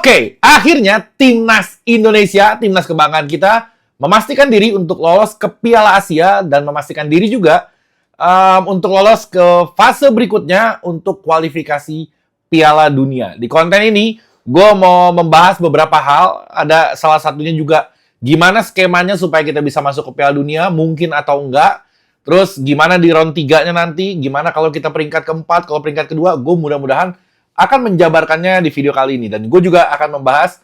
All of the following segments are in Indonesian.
Oke, akhirnya timnas Indonesia, timnas kebanggaan kita, memastikan diri untuk lolos ke Piala Asia dan memastikan diri juga untuk lolos ke fase berikutnya untuk kualifikasi Piala Dunia. Di konten ini, gue mau membahas beberapa hal. Ada salah satunya juga gimana skemanya supaya kita bisa masuk ke Piala Dunia, mungkin atau enggak. Terus gimana di round 3-nya nanti, gimana kalau kita peringkat keempat, kalau peringkat kedua, gue mudah-mudahan akan menjabarkannya di video kali ini. Dan gue juga akan membahas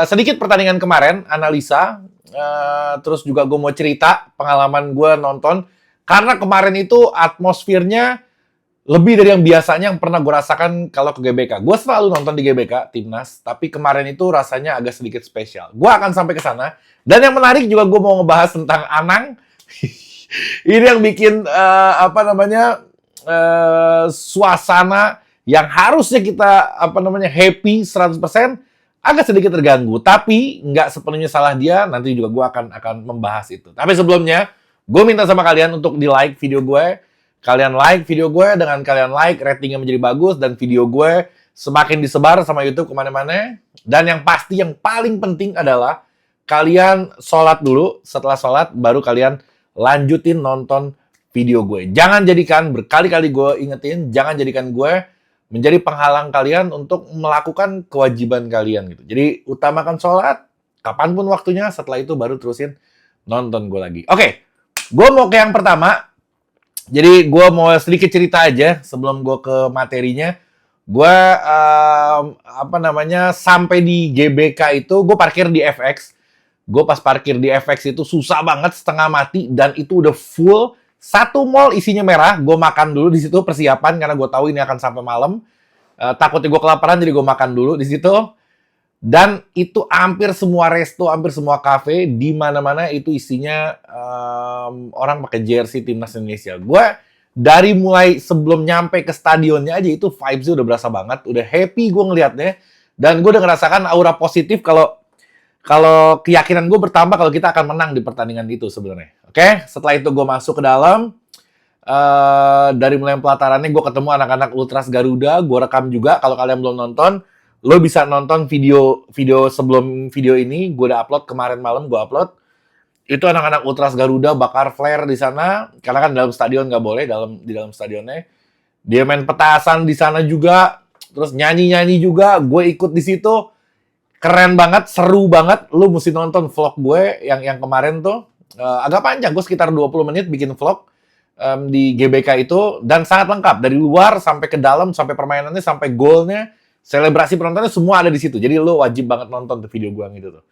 sedikit pertandingan kemarin, analisa, terus juga gue mau cerita pengalaman gue nonton. Karena kemarin itu atmosfernya lebih dari yang biasanya yang pernah gue rasakan kalau ke GBK. Gue selalu nonton di GBK, Timnas, tapi kemarin itu rasanya agak sedikit spesial. Gue akan sampai ke sana. Dan yang menarik juga gue mau ngebahas tentang Anang. Ini yang bikin suasana yang harusnya kita happy 100% agak sedikit terganggu, tapi nggak sepenuhnya salah dia. Nanti juga gue akan membahas itu. Tapi sebelumnya, gue minta sama kalian untuk di-like video gue. Kalian like video gue, dengan kalian like, ratingnya menjadi bagus, dan video gue semakin disebar sama YouTube kemana-mana. Dan yang pasti, yang paling penting adalah kalian sholat dulu. Setelah sholat, baru kalian lanjutin nonton video gue. Jangan jadikan, berkali-kali gue ingetin, jangan jadikan gue menjadi penghalang kalian untuk melakukan kewajiban kalian gitu. Jadi utamakan sholat, kapanpun waktunya, setelah itu baru terusin nonton gue lagi. Oke, gue mau ke yang pertama. Jadi gue mau sedikit cerita aja sebelum gue ke materinya. Gue sampai di GBK itu, gue parkir di FX. Gue pas parkir di FX itu susah banget, setengah mati, dan itu udah full. Satu mall isinya merah, gue makan dulu di situ persiapan karena gue tahu ini akan sampai malam. Takutnya gue kelaparan, jadi gue makan dulu di situ. Dan itu hampir semua resto, hampir semua kafe, di mana-mana itu isinya orang pakai jersey timnas Indonesia. Gue dari mulai sebelum nyampe ke stadionnya aja itu vibes-nya udah berasa banget, udah happy gue ngelihatnya. Dan gue udah ngerasakan aura positif kalau keyakinan gue bertambah kalau kita akan menang di pertandingan itu sebenarnya. Oke, setelah itu gue masuk ke dalam. Dari mulai pelatarannya gue ketemu anak-anak Ultras Garuda. Gue rekam juga. Kalau kalian belum nonton, lo bisa nonton video sebelum video ini. Gue udah upload kemarin malam. Gue upload. Itu anak-anak Ultras Garuda bakar flare di sana. Karena kan dalam stadion nggak boleh, di dalam stadionnya. Dia main petasan di sana juga. Terus nyanyi-nyanyi juga. Gue ikut di situ. Keren banget, seru banget. Lu mesti nonton vlog gue yang kemarin tuh. Agak panjang, gue sekitar 20 menit bikin vlog di GBK itu. Dan sangat lengkap. Dari luar sampai ke dalam, sampai permainannya, sampai golnya. Selebrasi penontonnya semua ada di situ. Jadi lu wajib banget nonton tuh video gue gitu tuh.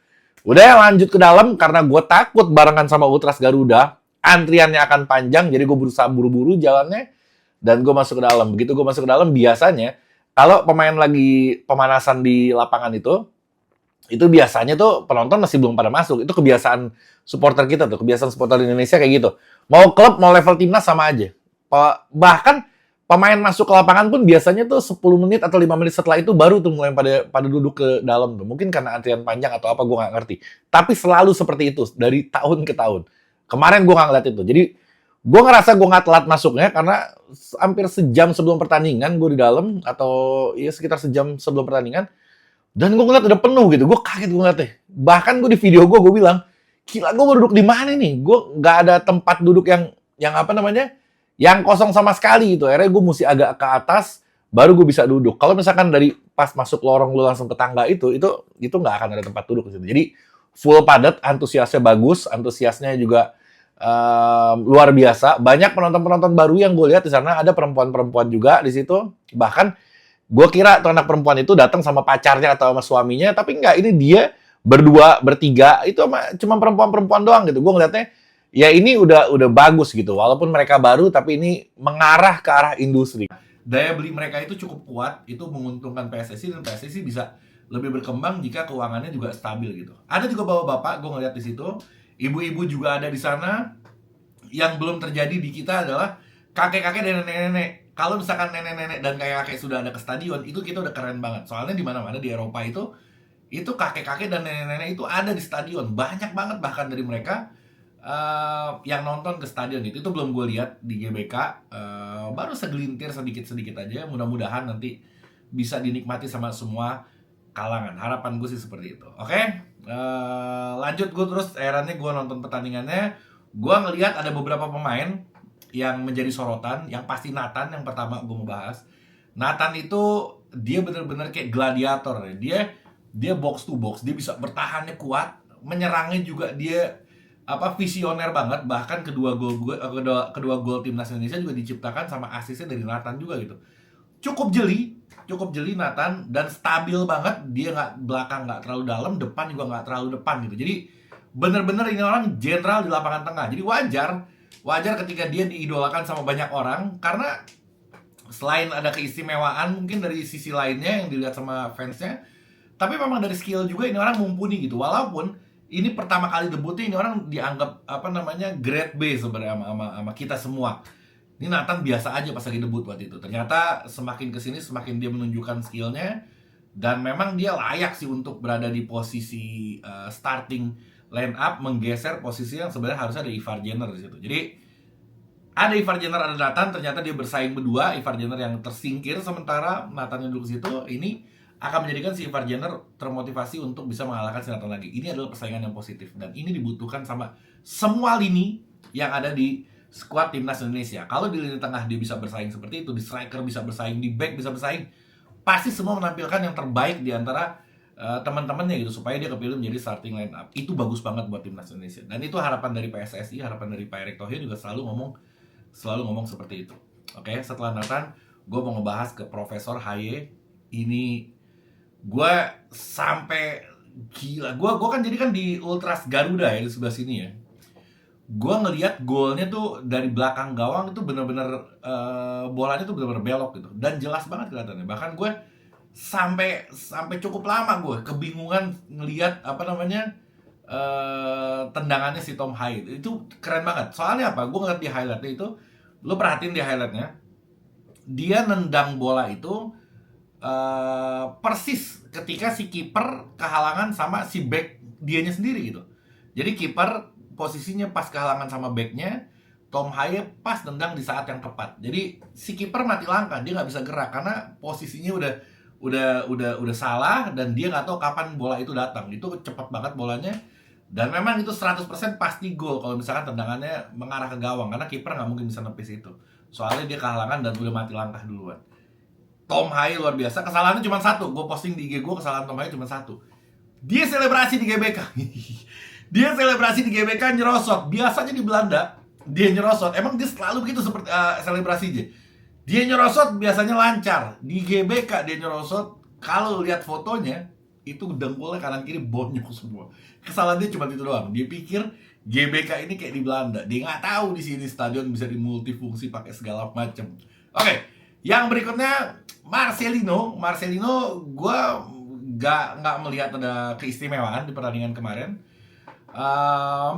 Udah lanjut ke dalam, karena gue takut barengan sama Ultras Garuda. Antriannya akan panjang, jadi gue berusaha buru-buru jalannya. Dan gue masuk ke dalam. Begitu gue masuk ke dalam, biasanya kalau pemain lagi pemanasan di lapangan itu biasanya tuh penonton masih belum pada masuk. Itu kebiasaan supporter kita tuh, kebiasaan supporter Indonesia kayak gitu. Mau klub, mau level timnas sama aja. Bahkan pemain masuk ke lapangan pun biasanya tuh 10 menit atau 5 menit setelah itu baru tuh mulai pada duduk ke dalam tuh. Mungkin karena antrian panjang atau apa, gue nggak ngerti. Tapi selalu seperti itu, dari tahun ke tahun. Kemarin gue nggak ngeliat itu. Jadi gue ngerasa gue nggak telat masuknya karena hampir sejam sebelum pertandingan gue di dalam, atau ya sekitar sejam sebelum pertandingan. Dan gue ngeliat udah penuh gitu, gue kaget gue ngeliatnya. Bahkan gue di video gue bilang, gila gue mau duduk di mana nih? Gue nggak ada tempat duduk yang kosong sama sekali gitu. Akhirnya gue mesti agak ke atas, baru gue bisa duduk. Kalau misalkan dari pas masuk lorong lu langsung ke tangga itu nggak akan ada tempat duduk di situ. Jadi full padat, antusiasnya bagus, antusiasnya juga luar biasa. Banyak penonton-penonton baru yang gue lihat di sana, ada perempuan-perempuan juga di situ. Bahkan gue kira tuh anak perempuan itu datang sama pacarnya atau sama suaminya, tapi enggak, ini dia berdua, bertiga, itu cuma perempuan-perempuan doang gitu. Gue ngeliatnya, ya ini udah bagus gitu. Walaupun mereka baru, tapi ini mengarah ke arah industri. Daya beli mereka itu cukup kuat, itu menguntungkan PSSI, dan PSSI bisa lebih berkembang jika keuangannya juga stabil gitu. Ada juga bapak-bapak, gue ngeliat di situ, ibu-ibu juga ada di sana. Yang belum terjadi di kita adalah kakek-kakek dan nenek-nenek. Kalau misalkan nenek-nenek dan kakek-kakek sudah ada ke stadion, itu kita udah keren banget. Soalnya di mana-mana di Eropa itu kakek-kakek dan nenek-nenek itu ada di stadion. Banyak banget bahkan dari mereka yang nonton ke stadion gitu. Itu belum gue lihat di GBK. Baru segelintir sedikit-sedikit aja. Mudah-mudahan nanti bisa dinikmati sama semua kalangan. Harapan gue sih seperti itu. Oke, lanjut gue terus. Herannya gue nonton pertandingannya, gue ngelihat ada beberapa pemain yang menjadi sorotan. Yang pasti Nathan yang pertama gue mau bahas. Nathan itu dia bener-bener kayak gladiator ya. Dia box to box, dia bisa bertahannya kuat, menyerangnya juga dia visioner banget. Bahkan kedua gol timnas Indonesia juga diciptakan sama asisnya dari Nathan juga gitu. Cukup jeli Nathan, dan stabil banget. Dia belakang nggak terlalu dalam, depan juga nggak terlalu depan gitu. Jadi bener-bener ini orang jenderal di lapangan tengah. Jadi wajar ketika dia diidolakan sama banyak orang, karena selain ada keistimewaan mungkin dari sisi lainnya yang dilihat sama fansnya, tapi memang dari skill juga ini orang mumpuni gitu. Walaupun ini pertama kali debutnya, ini orang dianggap grade B sebenarnya sama kita semua. Ini Nathan biasa aja pas lagi debut waktu itu. Ternyata semakin kesini semakin dia menunjukkan skillnya, dan memang dia layak sih untuk berada di posisi starting line up, menggeser posisi yang sebenarnya harusnya ada Ivar Jenner di situ. Jadi ada Ivar Jenner, ada Nathan, ternyata dia bersaing berdua. Ivar Jenner yang tersingkir sementara Nathan yang duduk di situ. Ini akan menjadikan si Ivar Jenner termotivasi untuk bisa mengalahkan si Nathan lagi. Ini adalah persaingan yang positif, dan ini dibutuhkan sama semua lini yang ada di skuad timnas Indonesia. Kalau di lini tengah dia bisa bersaing seperti itu, di striker bisa bersaing, di back bisa bersaing, pasti semua menampilkan yang terbaik di antara teman-temannya gitu, supaya dia kepilih menjadi starting line up. Itu bagus banget buat timnas Indonesia, dan itu harapan dari PSSI, harapan dari Pak Erick Thohir juga selalu ngomong seperti itu. Oke, setelah Nathan, gue mau ngebahas ke Profesor Haye. Ini gue sampai gila. Gue kan jadi kan di Ultras Garuda ya, di sebelah sini ya. Gue ngelihat golnya tuh dari belakang gawang itu bener-bener bolanya tuh bener-bener belok gitu, dan jelas banget kelihatannya. Bahkan gue sampai cukup lama gue kebingungan ngelihat tendangannya si Tom Haye. Itu keren banget. Soalnya apa? Gue ngeliat di highlightnya itu, lo perhatiin di highlightnya, dia nendang bola itu persis ketika si kiper kehalangan sama si back dianya sendiri gitu. Jadi kiper posisinya pas kehalangan sama backnya, Tom Haye pas nendang di saat yang tepat. Jadi si kiper mati langkah, dia nggak bisa gerak karena posisinya udah salah, dan dia nggak tahu kapan bola itu datang. Itu cepat banget bolanya, dan memang itu 100% pasti gol kalau misalkan tendangannya mengarah ke gawang, karena kiper nggak mungkin bisa nepis itu. Soalnya dia kehalangan dan udah mati langkah duluan. Tom Haye luar biasa. Kesalahannya cuma satu. Gue posting di IG gue, kesalahan Tom Haye cuma satu. Dia selebrasi di GBK. Dia selebrasi di GBK nyerosot. Biasanya di Belanda dia nyerosot. Emang dia selalu begitu seperti selebrasinya. Dia nyerosot biasanya lancar. Di GBK dia nyerosot. Kalau lihat fotonya, itu dengkulnya kanan kiri bonyok semua. Kesalahan dia cuma itu doang. Dia pikir GBK ini kayak di Belanda. Dia nggak tahu di sini stadion bisa dimultifungsi pakai segala macam. Oke, yang berikutnya Marcelino, gue nggak melihat ada keistimewaan di pertandingan kemarin.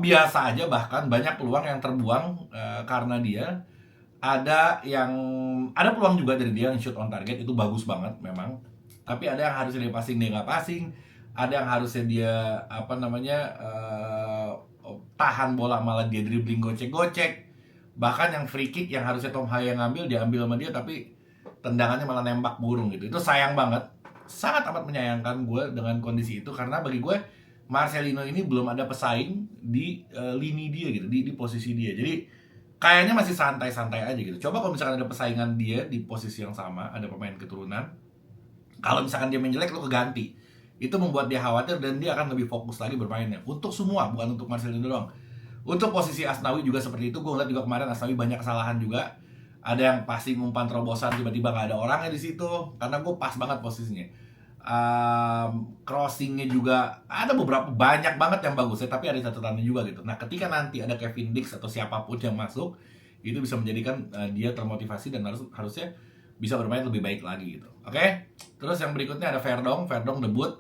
Biasa aja, bahkan banyak peluang yang terbuang karena dia. Ada peluang juga dari dia yang shoot on target, itu bagus banget memang. Tapi ada yang harusnya dia passing, dia nggak passing. Ada yang harusnya dia tahan bola, malah dia dribbling gocek-gocek. Bahkan yang free kick yang harusnya Tom Haye ngambil, dia ambil sama dia, tapi tendangannya malah nembak burung gitu. Itu sayang banget, sangat amat menyayangkan gue dengan kondisi itu, karena bagi gue Marcelino ini belum ada pesaing di lini dia gitu, di posisi dia. Jadi kayaknya masih santai-santai aja gitu. Coba kalau misalkan ada persaingan dia di posisi yang sama, ada pemain keturunan, kalau misalkan dia main jelek, lo keganti. Itu membuat dia khawatir, dan dia akan lebih fokus lagi bermainnya. Untuk semua, bukan untuk Marcelino doang. Untuk posisi Asnawi juga seperti itu. Gue ngeliat juga kemarin Asnawi banyak kesalahan juga. Ada yang passing umpan terobosan tiba-tiba gak ada orangnya di situ, karena gue pas banget posisinya. Crossingnya juga ada banyak banget yang bagus ya, tapi ada catatannya juga gitu. Nah, ketika nanti ada Kevin Dix atau siapapun yang masuk, itu bisa menjadikan dia termotivasi dan harusnya bisa bermain lebih baik lagi gitu. Oke? Terus yang berikutnya ada Verdong debut.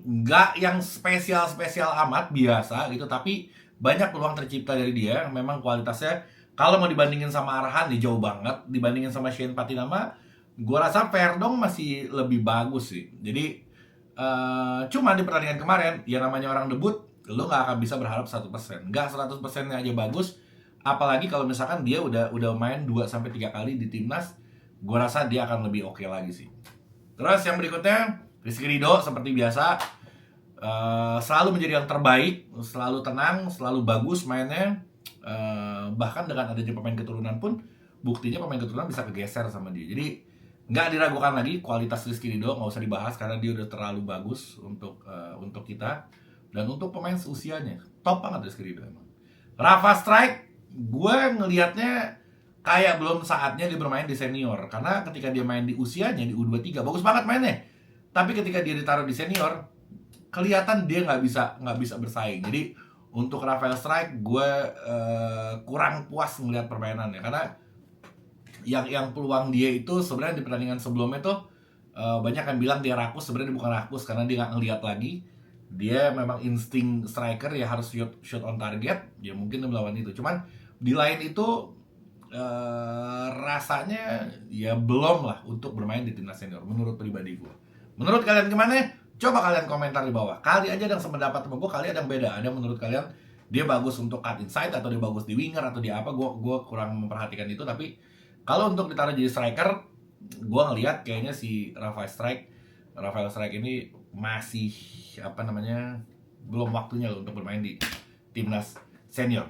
Nggak yang spesial amat, biasa gitu, tapi banyak peluang tercipta dari dia. Memang kualitasnya kalau mau dibandingin sama Arhan dia jauh banget. Dibandingin sama Shane Patinama, gue rasa Verdong masih lebih bagus sih. Jadi cuma di pertandingan kemarin, ya namanya orang debut, lo nggak akan bisa berharap 100%. Nggak 100%-nya aja bagus. Apalagi kalau misalkan dia udah main 2-3 kali di timnas, gue rasa dia akan lebih oke lagi sih. Terus yang berikutnya, Rizky Ridho seperti biasa selalu menjadi yang terbaik, selalu tenang, selalu bagus mainnya. Bahkan dengan adanya pemain keturunan pun, buktinya pemain keturunan bisa kegeser sama dia. Jadi nggak diragukan lagi kualitas Rizky Ridho, nggak usah dibahas karena dia udah terlalu bagus untuk kita dan untuk pemain seusianya. Top banget Rizky Ridho emang. Rafa Strike, gue ngelihatnya kayak belum saatnya dia bermain di senior, karena ketika dia main di usianya di U23 bagus banget mainnya, tapi ketika dia ditaruh di senior kelihatan dia nggak bisa bersaing. Jadi untuk Rafael Strike gue kurang puas melihat permainannya, karena yang peluang dia itu sebenarnya di pertandingan sebelumnya tuh banyak yang bilang dia rakus. Sebenarnya bukan rakus karena dia nggak ngelihat lagi. Dia memang insting striker ya, harus shoot on target ya, mungkin melawan itu. Cuman di lain itu rasanya ya belum lah untuk bermain di timnas senior menurut pribadi gue. Menurut kalian gimana? Coba kalian komentar di bawah. Kali aja ada yang sependapat sama gue, kali ada yang beda. Ada yang menurut kalian dia bagus untuk cut inside atau dia bagus di winger atau di apa? Gue kurang memperhatikan itu. Tapi kalau untuk ditaruh jadi striker, gue ngelihat kayaknya si Rafael Strike ini masih belum waktunya loh untuk bermain di timnas senior.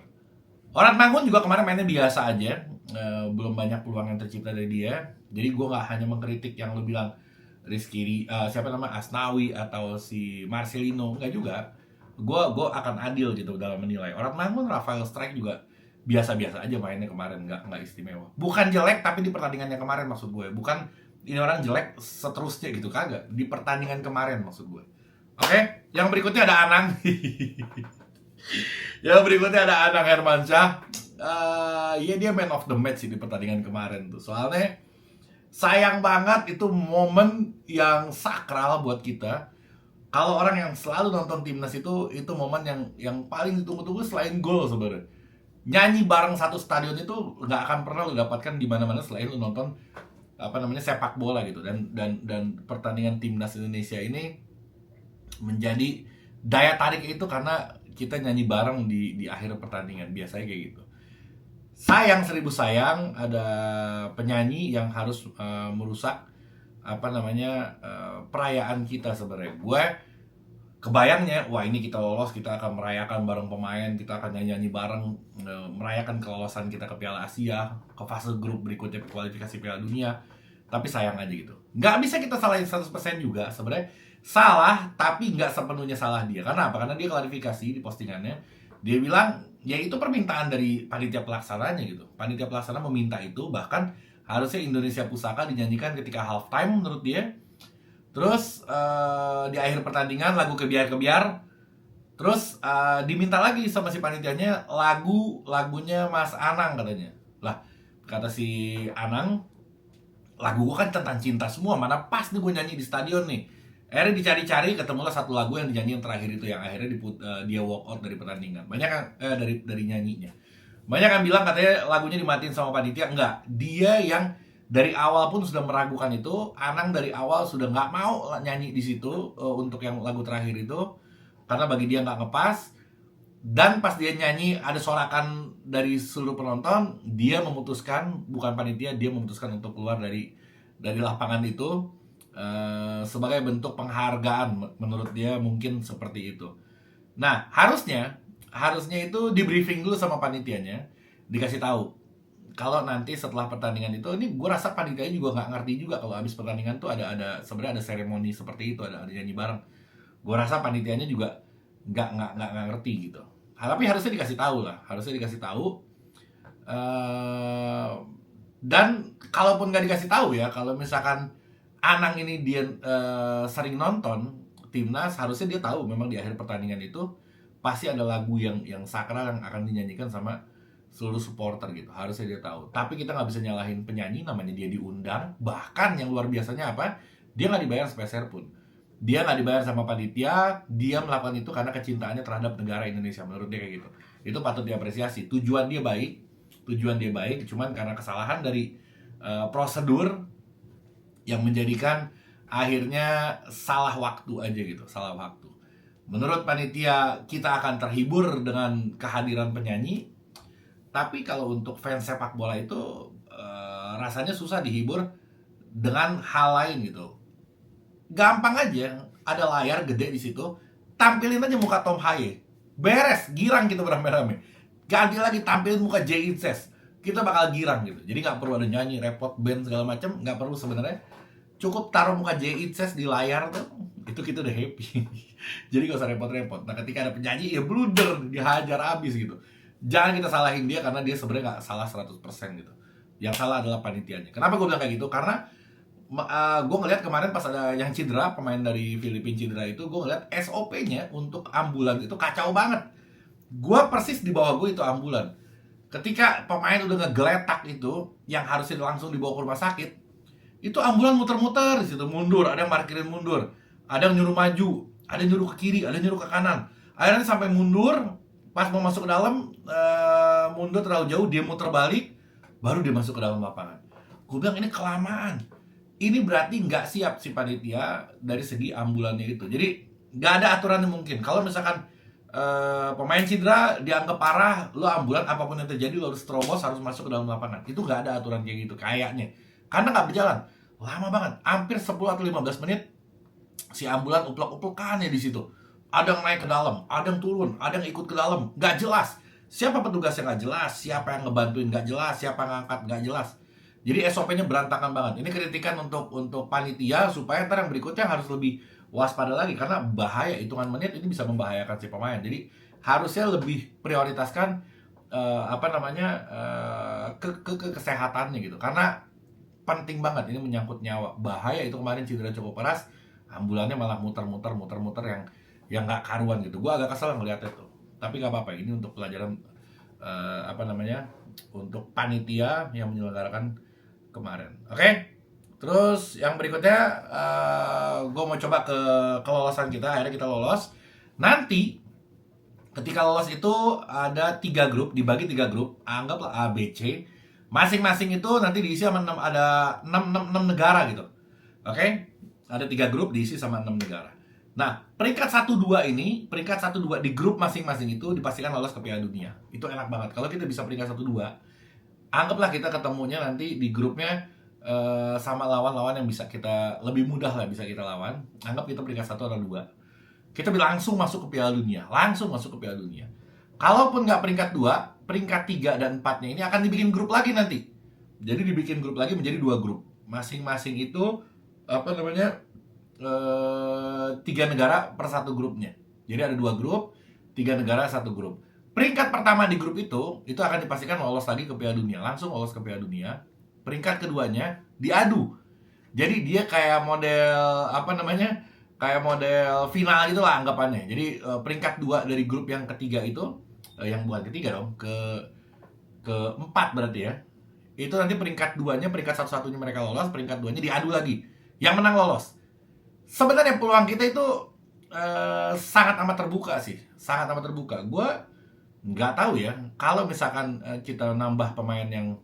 Orat Mangun juga kemarin mainnya biasa aja, belum banyak peluang yang tercipta dari dia. Jadi gue nggak hanya mengkritik yang lu bilang Asnawi atau si Marcelino, nggak juga. Gue akan adil gitu dalam menilai. Orat Mangun, Rafael Strike juga biasa-biasa aja mainnya kemarin, nggak istimewa. Bukan jelek, tapi di pertandingan yang kemarin maksud gue. Bukan ini orang jelek seterusnya gitu, kagak. Di pertandingan kemarin maksud gue. Oke, yang berikutnya ada Anang. Yang berikutnya ada Anang Hermansyah. Ya dia man of the match sih di pertandingan kemarin tuh. Soalnya sayang banget, itu momen yang sakral buat kita. Kalau orang yang selalu nonton timnas itu momen yang paling ditunggu-tunggu selain gol sebenarnya. Nyanyi bareng satu stadion itu nggak akan pernah lu dapatkan di mana-mana selain lu nonton sepak bola gitu. Dan pertandingan timnas Indonesia ini menjadi daya tarik itu karena kita nyanyi bareng di akhir pertandingan, biasanya kayak gitu. Sayang, seribu sayang ada penyanyi yang harus merusak perayaan kita sebenarnya. Gue kebayangnya, wah ini kita lolos, kita akan merayakan bareng pemain, kita akan nyanyi bareng, merayakan kelolosan kita ke Piala Asia, ke fase grup berikutnya kualifikasi Piala Dunia. Tapi sayang aja gitu. Nggak bisa kita salahin 100% juga sebenarnya. Salah, tapi nggak sepenuhnya salah dia. Karena apa? Karena dia klarifikasi di postingannya. Dia bilang, ya itu permintaan dari panitia pelaksananya gitu. Panitia pelaksana meminta itu, bahkan harusnya Indonesia Pusaka dinyanyikan ketika halftime menurut dia. Terus di akhir pertandingan lagu Kebiar-Kebiar. Terus diminta lagi sama si panitianya lagunya Mas Anang katanya. Lah, kata si Anang, lagu gue kan tentang cinta semua, mana pas nih gue nyanyi di stadion nih. Akhirnya dicari-cari, ketemulah satu lagu yang dinyanyi yang terakhir itu, yang akhirnya dia walk out dari pertandingan. Banyak yang dari nyanyinya. Banyak yang bilang katanya lagunya dimatiin sama panitia. Enggak, dia yang dari awal pun sudah meragukan itu. Anang dari awal sudah nggak mau nyanyi di situ untuk yang lagu terakhir itu, karena bagi dia nggak ngepas. Dan pas dia nyanyi ada sorakan dari seluruh penonton, dia memutuskan, bukan panitia, dia memutuskan untuk keluar dari lapangan itu sebagai bentuk penghargaan, menurut dia mungkin seperti itu. Nah, harusnya itu di briefing dulu sama panitianya, dikasih tahu kalau nanti setelah pertandingan itu, ini gue rasa panitianya juga nggak ngerti juga kalau habis pertandingan tuh ada sebenarnya ada seremoni seperti itu, ada nyanyi bareng. Gue rasa panitianya juga nggak ngerti gitu. Tapi harusnya dikasih tahu lah, dan kalaupun nggak dikasih tahu ya, kalau misalkan Anang ini dia sering nonton timnas, harusnya dia tahu memang di akhir pertandingan itu pasti ada lagu yang sakral yang akan dinyanyikan sama seluruh supporter gitu. Harusnya dia tahu. Tapi kita nggak bisa nyalahin penyanyi, namanya dia diundang. Bahkan yang luar biasanya apa? Dia nggak dibayar sepeser pun. Dia nggak dibayar sama panitia. Dia melakukan itu karena kecintaannya terhadap negara Indonesia. Menurut dia kayak gitu. Itu patut diapresiasi. Tujuan dia baik. Cuman karena kesalahan dari prosedur yang menjadikan akhirnya salah waktu aja gitu, salah waktu. Menurut panitia kita akan terhibur dengan kehadiran penyanyi, tapi kalau untuk fans sepak bola itu rasanya susah dihibur dengan hal lain gitu. gampang aja, ada layar gede di situ, tampilin aja muka Tom Haye, beres, girang kita beramai-ramai. Ganti lagi tampilin muka Jay Itzes, kita bakal girang gitu. Jadi nggak perlu ada nyanyi, repot, band segala macam, nggak perlu sebenarnya. Cukup taruh muka Jay Itzes di layar tuh, itu kita udah happy. Jadi gak usah repot-repot. Nah ketika ada penyanyi ya blunder, dihajar abis gitu. Jangan kita salahin dia karena dia sebenarnya nggak salah 100% gitu. Yang salah adalah panitianya. Kenapa gue bilang kayak gitu? Karena gue ngeliat kemarin pas ada yang cedera, pemain dari Filipina cedera itu, gue ngeliat SOP-nya untuk ambulan itu kacau banget. Gue persis di bawah gue itu ambulan. Ketika pemain udah ngegeletak itu, yang harusnya langsung dibawa ke rumah sakit, itu ambulan muter-muter di situ, mundur, ada yang parkirin mundur, ada yang nyuruh maju, ada yang nyuruh ke kiri, ada yang nyuruh ke kanan. Akhirnya sampai mundur, pas mau masuk ke dalam, mundur terlalu jauh, dia muter balik, baru dia masuk ke dalam lapangan. Gue bilang ini kelamaan. Ini berarti nggak siap si panitia dari segi ambulannya itu. Jadi nggak ada aturan yang mungkin. Kalau misalkan pemain cedera dianggap parah, lo ambulan apapun yang terjadi lo harus terobos, harus masuk ke dalam lapangan. Itu nggak ada aturan kayak gitu kayaknya. Karena nggak berjalan lama banget, hampir 10 atau 15 menit si ambulan uplok-uplokan ya di situ. Ada yang naik ke dalam, ada yang turun, ada yang ikut ke dalam, nggak jelas. Siapa petugasnya nggak jelas, siapa yang ngebantuin nggak jelas, siapa yang ngangkat nggak jelas. Jadi SOP-nya berantakan banget. Ini kritikan untuk panitia supaya ntar yang berikutnya harus lebih waspada lagi karena bahaya, hitungan menit ini bisa membahayakan si pemain. Jadi harusnya lebih prioritaskan kesehatannya gitu. Karena penting banget, ini menyangkut nyawa. Bahaya itu kemarin cedera cukup keras, ambulannya malah muter-muter yang nggak karuan gitu. Gue agak kesel ngeliat itu. Tapi nggak apa-apa, ini untuk pelajaran untuk panitia yang menyelenggarakan kemarin. Oke? Terus yang berikutnya gue mau coba ke kelolosan kita. Akhirnya kita lolos. Nanti ketika lolos itu ada 3 grup, dibagi 3 grup, anggaplah A, B, C. Masing-masing itu nanti diisi sama ada 6 negara gitu. Oke? Ada 3 grup diisi sama 6 negara. Nah, peringkat 1-2 ini, peringkat 1-2 di grup masing-masing itu dipastikan lolos ke Piala Dunia. Itu enak banget. Kalau kita bisa peringkat 1-2, anggaplah kita ketemunya nanti di grupnya sama lawan-lawan yang bisa kita, lebih mudah lah bisa kita lawan. Anggap kita peringkat 1 atau 2. Kita langsung masuk ke Piala Dunia. Langsung masuk ke Piala Dunia. Kalaupun nggak peringkat 2, peringkat 3 dan 4-nya ini akan dibikin grup lagi nanti. Jadi dibikin grup lagi menjadi 2 grup. Masing-masing itu 3 negara per 1 grupnya. Jadi ada 2 grup, 3 negara 1 grup. Peringkat pertama di grup itu akan dipastikan lolos lagi ke Piala Dunia. Langsung lolos ke Piala Dunia. Peringkat keduanya diadu. Jadi dia kayak model kayak model final gitu lah anggapannya. Jadi peringkat 2 dari grup yang ketiga itu, yang bukan ketiga dong, keempat berarti ya. Itu nanti peringkat 2-nya, peringkat satu-satunya mereka lolos, peringkat 2-nya diadu lagi. Yang menang lolos. Sebenarnya peluang kita itu sangat amat terbuka sih. Sangat amat terbuka. Gue nggak tahu ya, kalau misalkan kita nambah pemain yang,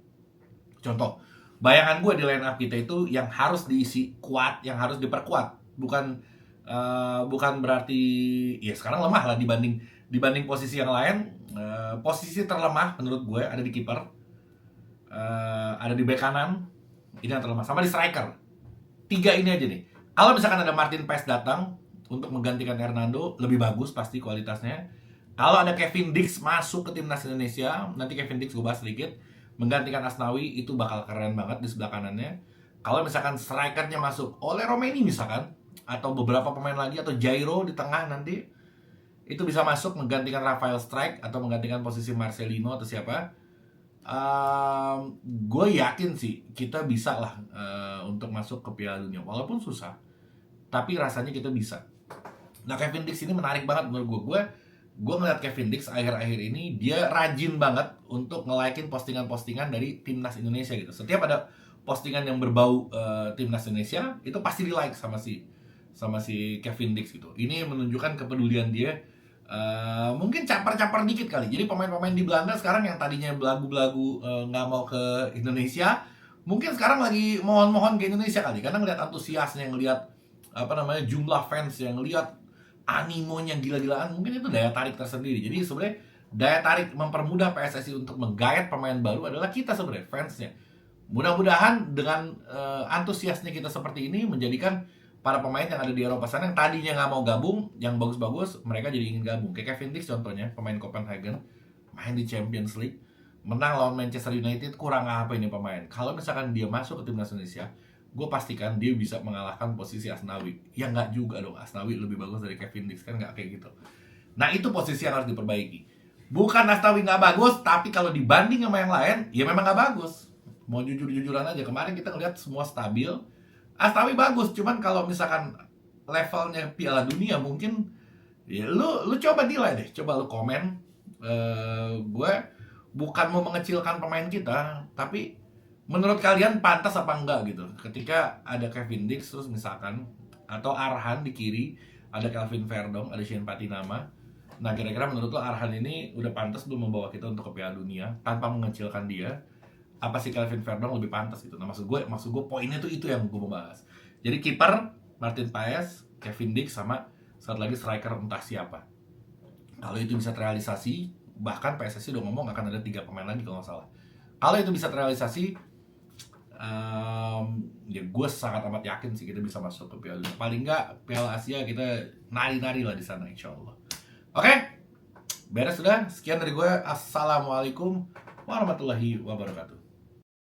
contoh, bayangan gue di line up kita itu yang harus diisi kuat, yang harus diperkuat. Bukan berarti ya sekarang lemah lah dibanding posisi yang lain. Posisi terlemah menurut gue ada di kiper, ada di bek kanan, ini yang terlemah, sama di striker. 3 ini aja nih. Kalau misalkan ada Martin Paes datang untuk menggantikan Hernando, lebih bagus pasti kualitasnya. Kalau ada Kevin Dix masuk ke timnas Indonesia, nanti Kevin Dix gue bahas sedikit, menggantikan Asnawi, itu bakal keren banget di sebelah kanannya. Kalau misalkan strikernya masuk oleh Romeni misalkan, atau beberapa pemain lagi, atau Jairo di tengah nanti, itu bisa masuk menggantikan Rafael Strike atau menggantikan posisi Marcelino atau siapa. Gue yakin sih kita bisa lah untuk masuk ke Piala Dunia, walaupun susah, tapi rasanya kita bisa. Nah, Kevin Dix ini menarik banget menurut gue ngeliat Kevin Dix akhir-akhir ini, dia rajin banget untuk nge-like-in postingan-postingan dari timnas Indonesia gitu. Setiap ada postingan yang berbau timnas Indonesia, itu pasti di-like sama si Kevin Dix gitu. Ini menunjukkan kepedulian dia. Mungkin caper-caper dikit kali. Jadi pemain-pemain di Belanda sekarang yang tadinya belagu-belagu nggak mau ke Indonesia, mungkin sekarang lagi mohon-mohon ke Indonesia kali, karena ngeliat antusiasnya, ngeliat jumlah fans, yang ngeliat animonya gila-gilaan. Mungkin itu daya tarik tersendiri. Jadi sebenarnya daya tarik mempermudah PSSI untuk menggait pemain baru adalah kita sebenarnya, fansnya. Mudah-mudahan dengan antusiasnya kita seperti ini menjadikan para pemain yang ada di Eropa sana yang tadinya nggak mau gabung, yang bagus-bagus, mereka jadi ingin gabung. Kayak Kevin Dix contohnya, pemain Copenhagen, main di Champions League, menang lawan Manchester United, kurang apa ini pemain. Kalau misalkan dia masuk ke timnas Indonesia, gue pastikan dia bisa mengalahkan posisi Asnawi. Ya nggak juga dong, Asnawi lebih bagus dari Kevin Dix, kan nggak kayak gitu. Nah itu posisi yang harus diperbaiki. Bukan Asnawi nggak bagus, tapi kalau dibanding sama yang lain, ya memang nggak bagus. Mau jujur-jujuran aja, kemarin kita ngeliat semua stabil. Asnawi bagus, cuman kalau misalkan levelnya Piala Dunia mungkin, ya lu coba nilai deh, coba lu komen. Gue bukan mau mengecilkan pemain kita, tapi menurut kalian pantas apa enggak gitu ketika ada Kevin Dix terus misalkan, atau Arhan di kiri, ada Calvin Verdong, ada Shane Patinama. Nah kira-kira menurut lo Arhan ini udah pantas belum membawa kita untuk ke Piala Dunia tanpa mengecilkan dia? Apa sih Calvin Verdong lebih pantas gitu? Nah maksud gue poinnya tuh itu yang gue mau bahas. Jadi kiper Martin Paes, Kevin Dix, sama satu lagi striker entah siapa. Kalau itu bisa terrealisasi, bahkan PSSI udah ngomong akan ada 3 pemain lagi kalau nggak salah. Kalau itu bisa terrealisasi, ya gue sangat amat yakin sih kita bisa masuk ke Piala Dunia. Paling nggak Piala Asia kita nari-nari lah di sana insya Allah. Oke, beres sudah. Sekian dari gue. Assalamualaikum warahmatullahi wabarakatuh.